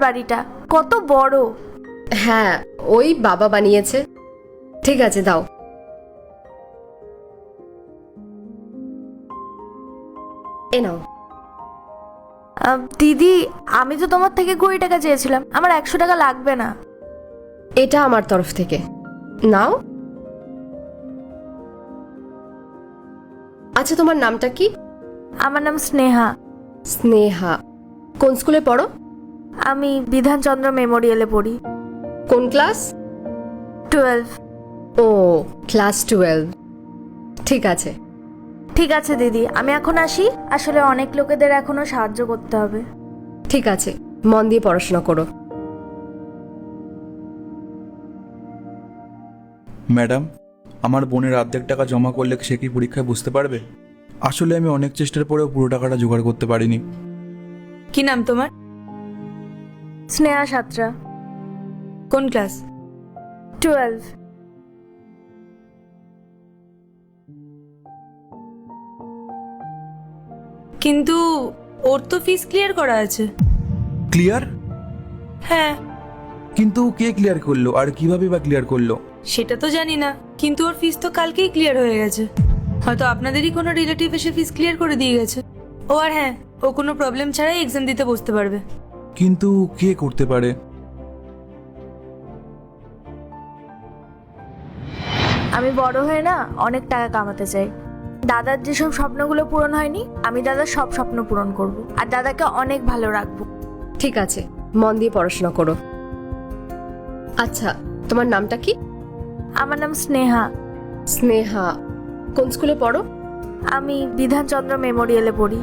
বাড়িটা, কত বড়। হ্যাঁ, ওই বাবা বানিয়েছে। ঠিক আছে, দাও। এ নাও। দিদি, আমি তো তোমার থেকে 20 টাকা চেয়েছিলাম, আমার 100 টাকা লাগবে না। এটা আমার তরফ থেকে নাও। আচ্ছা, তোমার নামটা কি? আমার নাম স্নেহা। স্নেহা। কোন স্কুলে পড়ো? আমি বিধানচন্দ্র মেমোরিয়ালে পড়ি। কোন ক্লাস? 12। ও, ক্লাস 12। ঠিক আছে। ঠিক আছে দিদি, আমি এখন আসি, আসলে অনেক লোকেদের এখনো সাহায্য করতে হবে। ঠিক আছে, মন দিয়ে পড়াশোনা করো। ম্যাডাম, আমার বোনের অর্ধেক টাকা জমা করলে সে কি পরীক্ষায় বুঝতে পারবে? আসলে আমি অনেক চেষ্টার পরেও পুরো টাকাটা জোগাড় করতে পারিনি। কি নাম তোমার? স্নেহা সাঁতরা। কোন ক্লাস? 12। কিন্তু ওর তো ফিস ক্লিয়ার করা আছে। ক্লিয়ার? হ্যাঁ, কিন্তু কে ক্লিয়ার করলো আর কিভাবে বা ক্লিয়ার করলো? সেটা তো জানি না, কিন্তু ওর ফিস তো কালকেই ক্লিয়ার হয়ে গেছে। হয়তো আপনাদেরই কোনো রিলেটিভ এসে ফিস ক্লিয়ার করে দিয়ে গেছে। ও আর হ্যাঁ, ও কোনো প্রবলেম ছাড়াই এক্সাম দিতে বসতে পারবে। কিন্তু কে করতে পারে? আমি বড় হয়ে না অনেক টাকা কামাতে চাই। দাদার যেসব স্বপ্নগুলো পূরণ হয়নি, আমি দাদার সব স্বপ্ন পূরণ করব, আর দাদাকে অনেক ভালো রাখবো। ঠিক আছে, মন দিয়ে পড়াশোনা করো। আচ্ছা, তোমার নামটা কি? আমার নাম স্নেহা। স্নেহা। কোন স্কুলে পড়ো? আমি বিধানচন্দ্র মেমোরিয়ালে পড়ি।